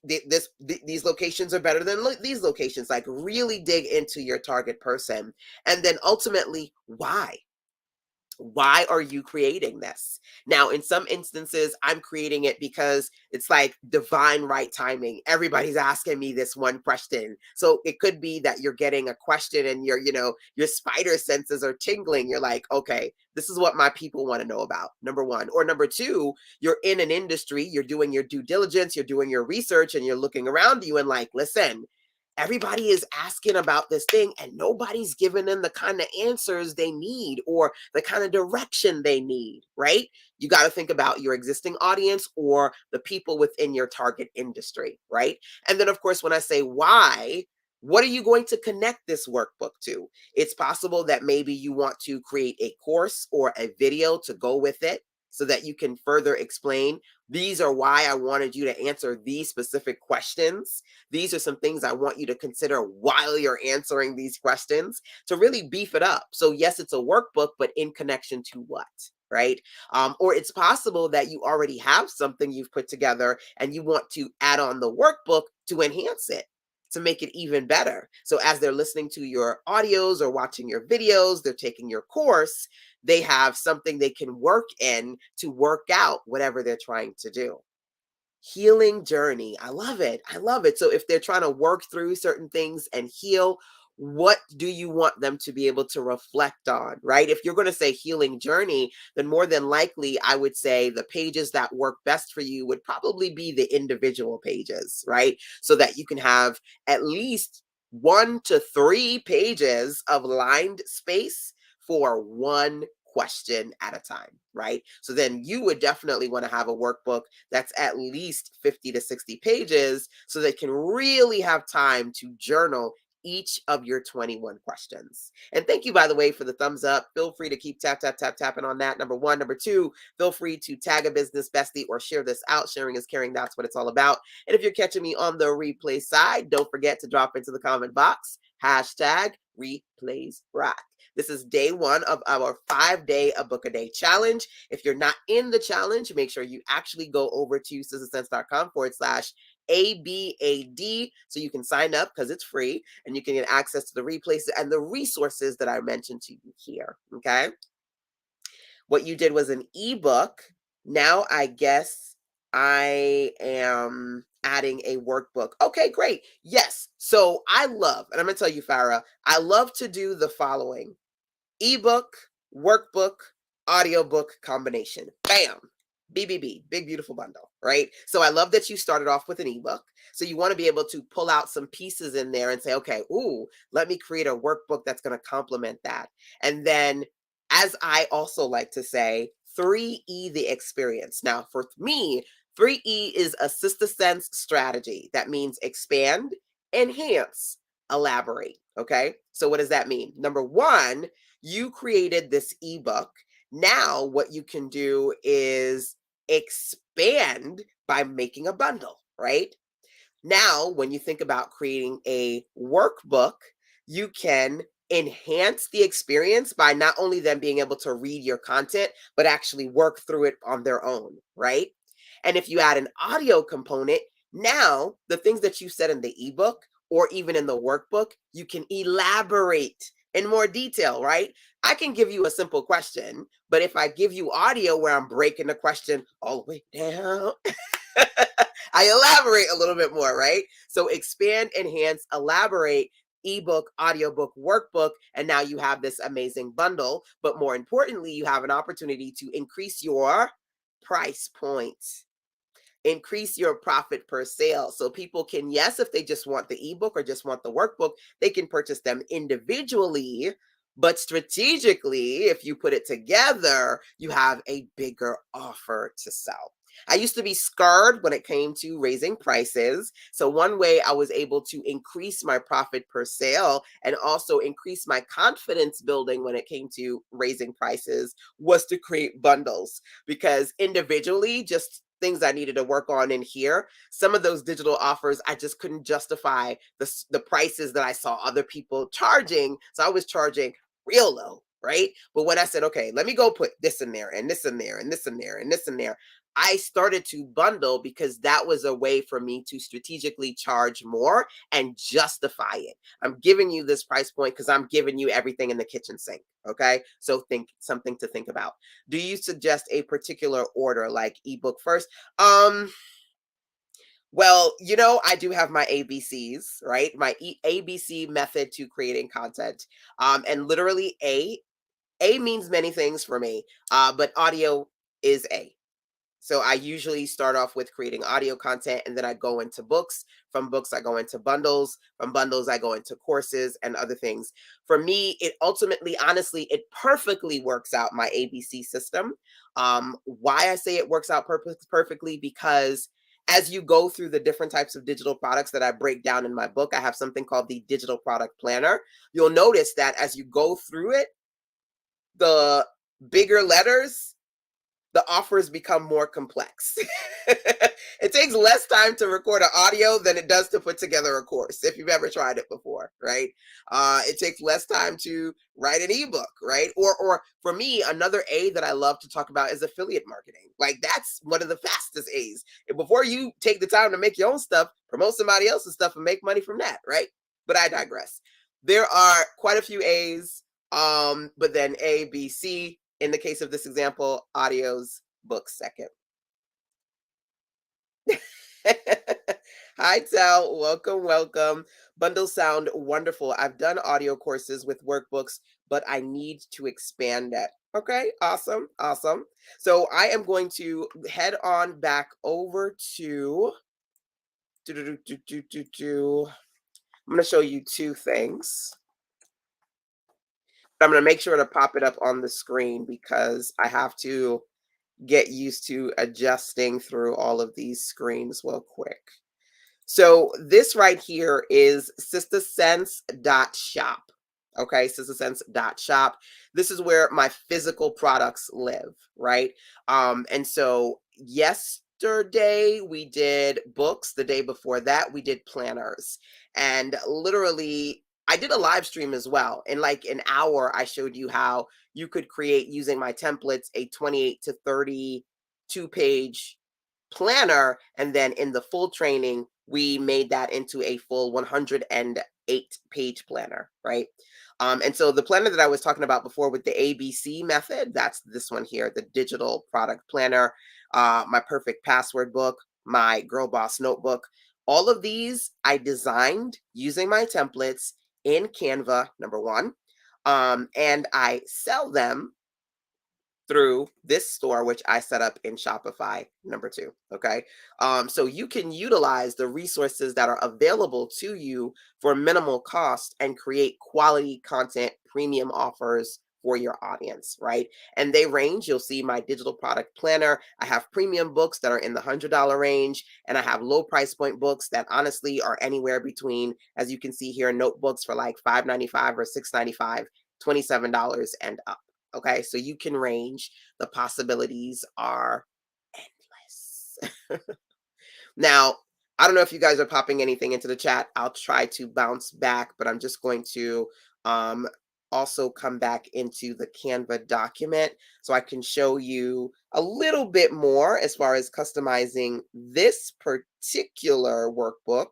These locations are better than these locations. Like, really dig into your target person. And then ultimately, why are you creating this? Now, in some instances, I'm creating it because it's like divine right timing. Everybody's asking me this one question. So it could be that you're getting a question and your spider senses are tingling. You're like, okay, this is what my people want to know about. Number one. Or number two, you're in an industry, you're doing your due diligence, you're doing your research, and you're looking around you and like, listen, everybody is asking about this thing and nobody's giving them the kind of answers they need or the kind of direction they need, right? You got to think about your existing audience or the people within your target industry, right? And then, of course, when I say why, what are you going to connect this workbook to? It's possible that maybe you want to create a course or a video to go with it so that you can further explain, these are why I wanted you to answer these specific questions. These are some things I want you to consider while you're answering these questions, to really beef it up. So yes, it's a workbook, but in connection to what? Right? Or it's possible that you already have something you've put together and you want to add on the workbook to enhance it, to make it even better. So as they're listening to your audios or watching your videos, they're taking your course, they have something they can work in to work out whatever they're trying to do. Healing journey. I love it. I love it. So if they're trying to work through certain things and heal, what do you want them to be able to reflect on, right? If you're going to say healing journey, then more than likely, I would say the pages that work best for you would probably be the individual pages, right? So that you can have at least 1 to 3 pages of lined space for one question at a time, right? So then you would definitely want to have a workbook that's at least 50 to 60 pages so they can really have time to journal each of your 21 questions. And thank you, by the way, for the thumbs up. Feel free to keep tapping on that. Number one. Number two, feel free to tag a business bestie or share this out. Sharing is caring. That's what it's all about. And if you're catching me on the replay side, don't forget to drop into the comment box, hashtag replays rock. This is day one of our 5-day a book a day challenge. If you're not in the challenge, make sure you actually go over to sizzlesense.com/ABAD so you can sign up because it's free and you can get access to the replays and the resources that I mentioned to you here. Okay. What you did was an ebook. Now I guess I am adding a workbook. Okay, great. Yes. So I love, and I'm going to tell you, Farah, I love to do the following: ebook, workbook, audiobook combination. Bam. BBB, big beautiful bundle, right? So I love that you started off with an ebook. So you want to be able to pull out some pieces in there and say, okay, ooh, let me create a workbook that's going to complement that. And then, as I also like to say, 3E the experience. Now, for me, 3E is a sister sense strategy. That means expand, enhance, elaborate. Okay. So what does that mean? Number one, you created this ebook. Now, what you can do is expand by making a bundle, right? Now, when you think about creating a workbook, you can enhance the experience by not only them being able to read your content, but actually work through it on their own, right? And if you add an audio component, now the things that you said in the ebook or even in the workbook, you can elaborate in more detail, right? I can give you a simple question, but if I give you audio where I'm breaking the question all the way down, I elaborate a little bit more, right? So expand, enhance, elaborate, ebook, audiobook, workbook, and now you have this amazing bundle. But more importantly, you have an opportunity to increase your price point, increase your profit per sale. So people can, yes, if they just want the ebook or just want the workbook, they can purchase them individually. But strategically, if you put it together, you have a bigger offer to sell. I used to be scared when it came to raising prices. So one way I was able to increase my profit per sale and also increase my confidence building when it came to raising prices was to create bundles, because individually, just things I needed to work on in here, some of those digital offers, I just couldn't justify the prices that I saw other people charging. So I was charging real low, right? But when I said, okay, let me go put this in there and this in there and this in there and this in there, I started to bundle because that was a way for me to strategically charge more and justify it. I'm giving you this price point because I'm giving you everything in the kitchen sink. Okay. So think, something to think about. Do you suggest a particular order, like ebook first? Well, I do have my ABCs, right? My ABC method to creating content. And literally A means many things for me. But audio is A. So I usually start off with creating audio content, and then I go into books. From books, I go into bundles. From bundles, I go into courses and other things. For me, it ultimately, honestly, it perfectly works out my ABC system. Why I say it works out perfectly, because as you go through the different types of digital products that I break down in my book, I have something called the Digital Product Planner. You'll notice that as you go through it, the bigger letters, the offers become more complex. It takes less time to record an audio than it does to put together a course, if you've ever tried it before, right? It takes less time to write an ebook, right? Or for me, another A that I love to talk about is affiliate marketing. Like, that's one of the fastest A's. And before you take the time to make your own stuff, promote somebody else's stuff and make money from that, right? But I digress. There are quite a few A's, but then A, B, C. In the case of this example, audios, books second. Hi, Tal. Welcome, welcome. Bundles sound wonderful. I've done audio courses with workbooks, but I need to expand that. Okay, awesome, awesome. So I am going to head on back over to. I'm going to show you two things. I'm going to make sure to pop it up on the screen because I have to get used to adjusting through all of these screens real quick. So this right here is sistasense.shop. Okay, sistasense.shop. This is where my physical products live, right? And so yesterday we did books, the day before that we did planners. And literally I did a live stream as well. In like an hour, I showed you how you could create using my templates a 28 to 32 page planner, and then in the full training we made that into a full 108 page planner, right? And so the planner that I was talking about before with the ABC method, that's this one here, the digital product planner, my perfect password book, my girl boss notebook. All of these I designed using my templates in Canva, number one, and I sell them through this store, which I set up in Shopify, number two. Okay. So you can utilize the resources that are available to you for minimal cost and create quality content, premium offers for your audience, right? And they range. You'll see my digital product planner. I have premium books that are in the $100 range, and I have low price point books that honestly are anywhere between, as you can see here, notebooks for like $5.95 or $6.95, $27 and up. Okay, so you can range. The possibilities are endless. Now, I don't know if you guys are popping anything into the chat. I'll try to bounce back, but I'm just going to um, also come back into the Canva document so I can show you a little bit more as far as customizing this particular workbook,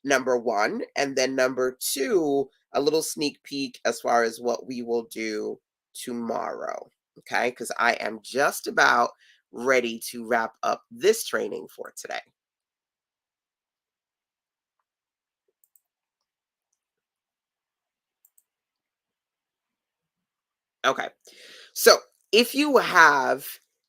number one, and then number two, a little sneak peek as far as what we will do tomorrow. Okay, because I am just about ready to wrap up this training for today. Okay. So if you have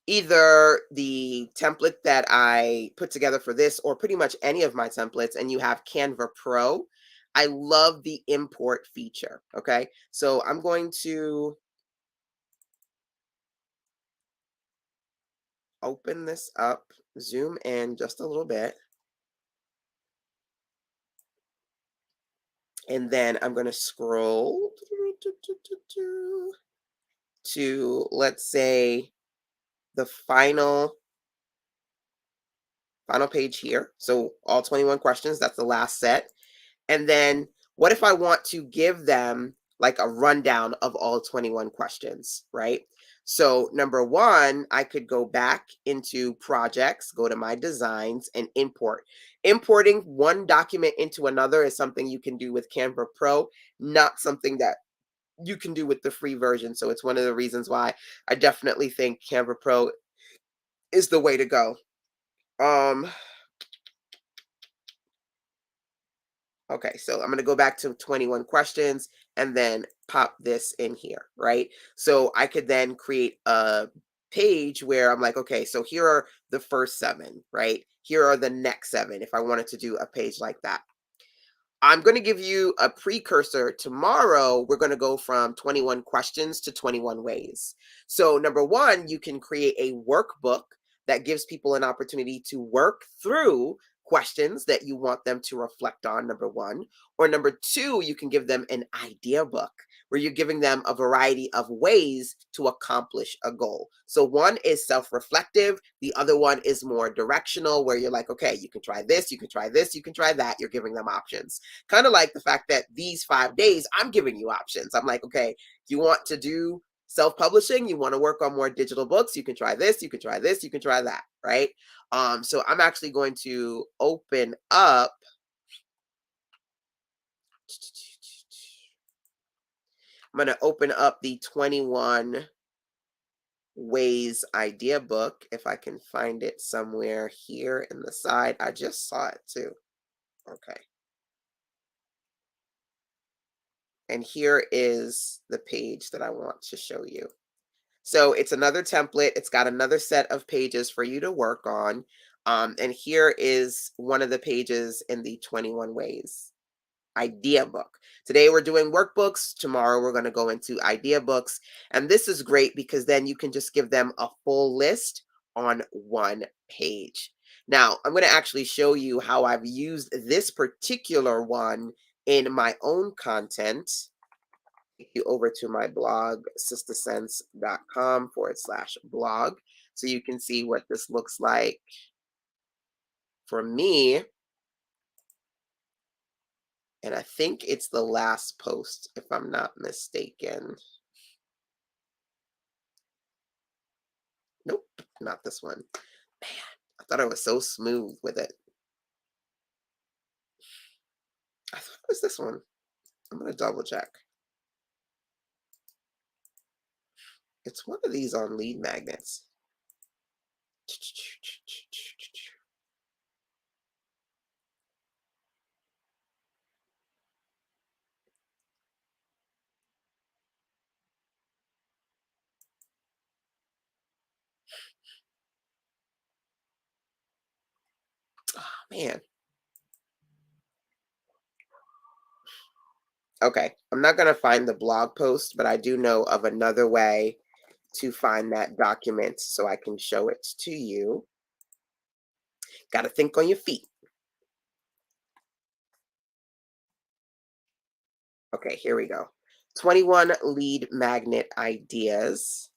either the template that I put together for this or pretty much any of my templates and you have Canva Pro, I love the import feature. Okay. So I'm going to open this up, zoom in just a little bit, and then I'm going to scroll to, let's say, the final page here. So all 21 questions, that's the last set. And then what if I want to give them like a rundown of all 21 questions, right? So number one, I could go back into projects, go to my designs and import. Importing one document into another is something you can do with Canva Pro, not something that you can do with the free version. So it's one of the reasons why I definitely think Canva Pro is the way to go. Um, Okay, so I'm going to go back to 21 questions and then pop this in here, right? So I could then create a page where I'm like, okay, so here are the first seven, right? Here are the next seven if I wanted to do a page like that. I'm going to give you a precursor. Tomorrow, we're going to go from 21 questions to 21 ways. So, number one, you can create a workbook that gives people an opportunity to work through questions that you want them to reflect on, number one. Or number two, you can give them an idea book where you're giving them a variety of ways to accomplish a goal. So, one is self reflective, the other one is more directional, where you're like, okay, you can try this, you can try this, you can try that. You're giving them options. Kind of like the fact that these 5 days, I'm giving you options. I'm like, okay, you want to do self-publishing, you want to work on more digital books, you can try this, you can try this, you can try that, right? So I'm actually going to open up. I'm going to open up the 21 ways idea book if I can find it somewhere here in the side. I just saw it too. Okay. And here is the page that I want to show you. So it's another template. It's got another set of pages for you to work on. And here is one of the pages in the 21 ways idea book. Today we're doing workbooks. Tomorrow we're going to go into idea books. And this is great because then you can just give them a full list on one page. Now, I'm going to actually show you how I've used this particular one in my own content. Take you over to my blog, sistersense.com/blog. So you can see what this looks like for me. And I think it's the last post, if I'm not mistaken. Nope, not this one. Man, I thought I was so smooth with it. I thought it was this one. I'm gonna double check. It's one of these on lead magnets. Oh, man. Okay, I'm not gonna find the blog post, but I do know of another way to find that document so I can show it to you. Got to think on your feet. Okay, here we go. 21 lead magnet ideas.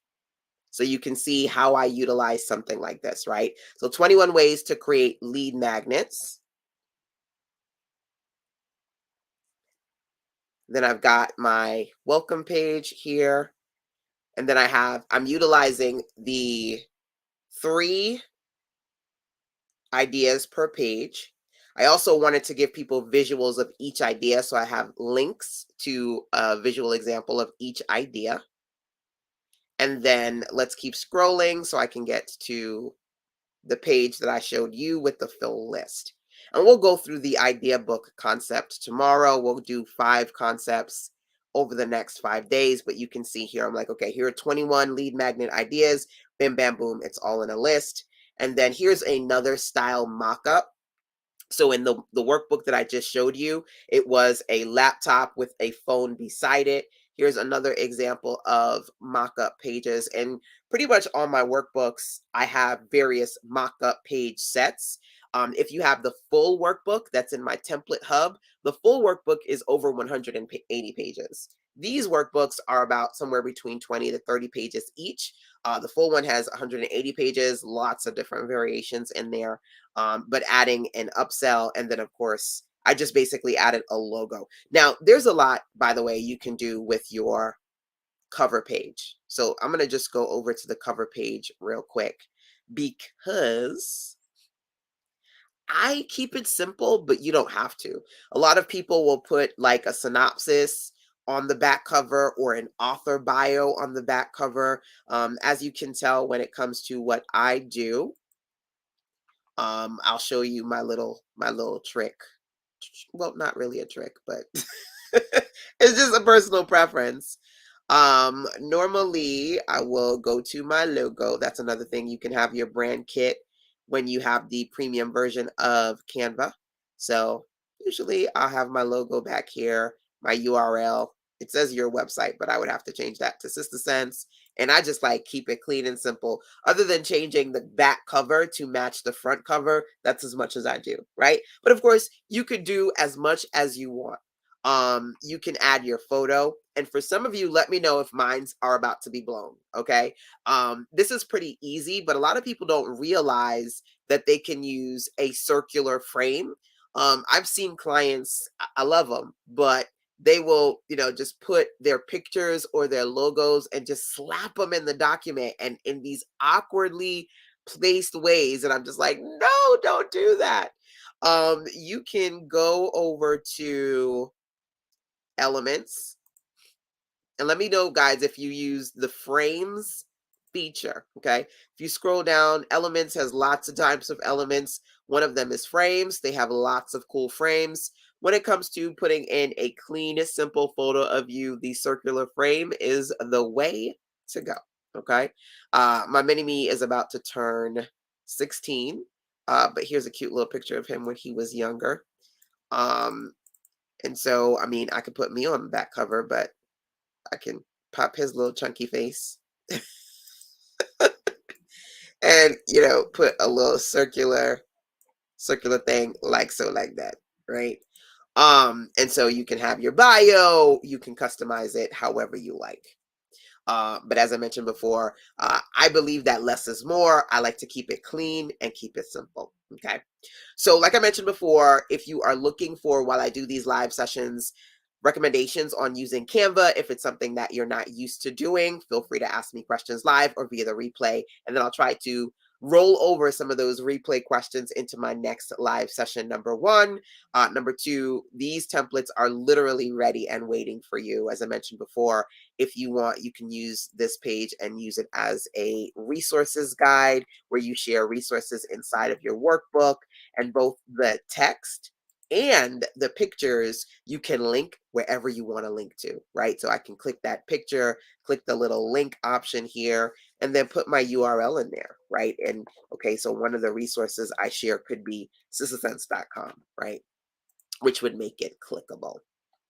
So you can see how I utilize something like this, right? So 21 ways to create lead magnets. Then I've got my welcome page here. And then I'm utilizing the 3 ideas per page. I also wanted to give people visuals of each idea. So I have links to a visual example of each idea. And then let's keep scrolling so I can get to the page that I showed you with the full list. And we'll go through the idea book concept tomorrow. We'll do 5 concepts over the next 5 days, but you can see here, I'm like, okay, here are 21 lead magnet ideas. Bim, bam, boom. It's all in a list. And then here's another style mock-up. So in the workbook that I just showed you, it was a laptop with a phone beside it. Here's another example of mock-up pages. And pretty much on my workbooks, I have various mock-up page sets. If you have the full workbook that's in my template hub, the full workbook is over 180 pages. These workbooks are about somewhere between 20 to 30 pages each. The full one has 180 pages, lots of different variations in there, but adding an upsell. And then, of course, I just basically added a logo. Now, there's a lot, by the way, you can do with your cover page. So I'm going to just go over to the cover page real quick because I keep it simple, but you don't have to. A lot of people will put like a synopsis on the back cover or an author bio on the back cover. As you can tell, when it comes to what I do, I'll show you my little trick. Well, not really a trick, but it's just a personal preference. Normally I will go to my logo. That's another thing. You can have your brand kit when you have the premium version of Canva. So usually I'll have my logo back here, my URL. It says your website, but I would have to change that to Sister Sense. And I just like keep it clean and simple. Other than changing the back cover to match the front cover, that's as much as I do, right? But of course, you could do as much as you want. You can add your photo. And for some of you, let me know if mines are about to be blown. Okay. This is pretty easy, but a lot of people don't realize that they can use a circular frame. I've seen clients, I love them, but they will, just put their pictures or their logos and just slap them in the document and in these awkwardly placed ways. And I'm just like, no, don't do that. You can go over to elements. And let me know, guys, if you use the frames feature, okay? If you scroll down, elements has lots of types of elements. One of them is frames. They have lots of cool frames. When it comes to putting in a clean, simple photo of you, the circular frame is the way to go, okay? My mini-me is about to turn 16, but here's a cute little picture of him when he was younger. And so, I mean, I could put me on the back cover, but I can pop his little chunky face. and put a little circular thing like so, like that, right? And so you can have your bio, you can customize it however you like. But as I mentioned before, I believe that less is more. I like to keep it clean and keep it simple. Okay. So, like I mentioned before, if you are looking for, while I do these live sessions, recommendations on using Canva, if it's something that you're not used to doing, feel free to ask me questions live or via the replay. And then I'll try to roll over some of those replay questions into my next live session. Number one. Number two, these templates are literally ready and waiting for you. As I mentioned before, if you want, you can use this page and use it as a resources guide where you share resources inside of your workbook, and both the text and the pictures you can link wherever you want to link to, right? So I can click that picture, click the little link option here, and then put my URL in there, right? And okay, so one of the resources I share could be sistasense.com, right? Which would make it clickable.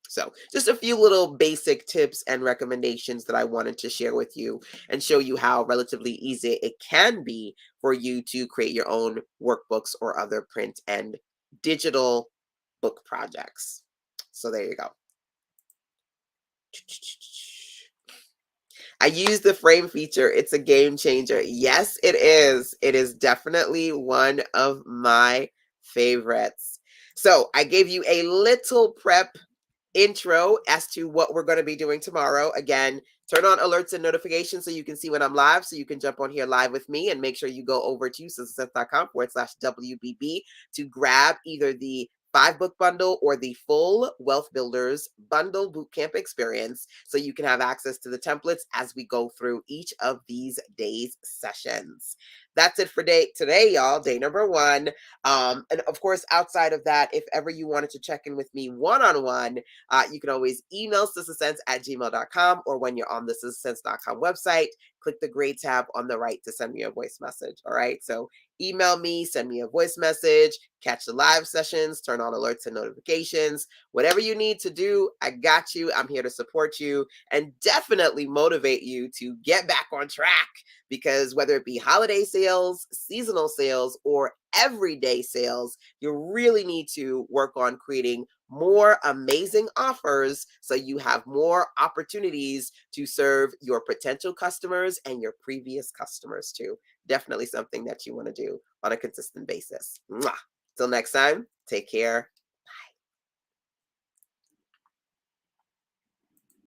So, just a few little basic tips and recommendations that I wanted to share with you and show you how relatively easy it can be for you to create your own workbooks or other print and digital book projects. So, there you go. I use the frame feature. It's a game changer. Yes, it is. It is definitely one of my favorites. So, I gave you a little prep intro as to what we're going to be doing tomorrow. Again, turn on alerts and notifications so you can see when I'm live, so you can jump on here live with me, and make sure you go over to sisterseth.com/WBB to grab either the 5 book bundle or the full Wealth Builders Bundle Bootcamp experience so you can have access to the templates as we go through each of these days' sessions. That's it for today, y'all. Day number one. And of course, outside of that, if ever you wanted to check in with me one-on-one, you can always email sistasense@gmail.com, or when you're on the sistasense.com website, click the gray tab on the right to send me a voice message. All right. So email me, send me a voice message, catch the live sessions, turn on alerts and notifications, whatever you need to do. I got you. I'm here to support you and definitely motivate you to get back on track, because whether it be holiday sales, seasonal sales, or everyday sales, you really need to work on creating more amazing offers so you have more opportunities to serve your potential customers and your previous customers too. Definitely something that you want to do on a consistent basis. Mwah. Till next time, take care.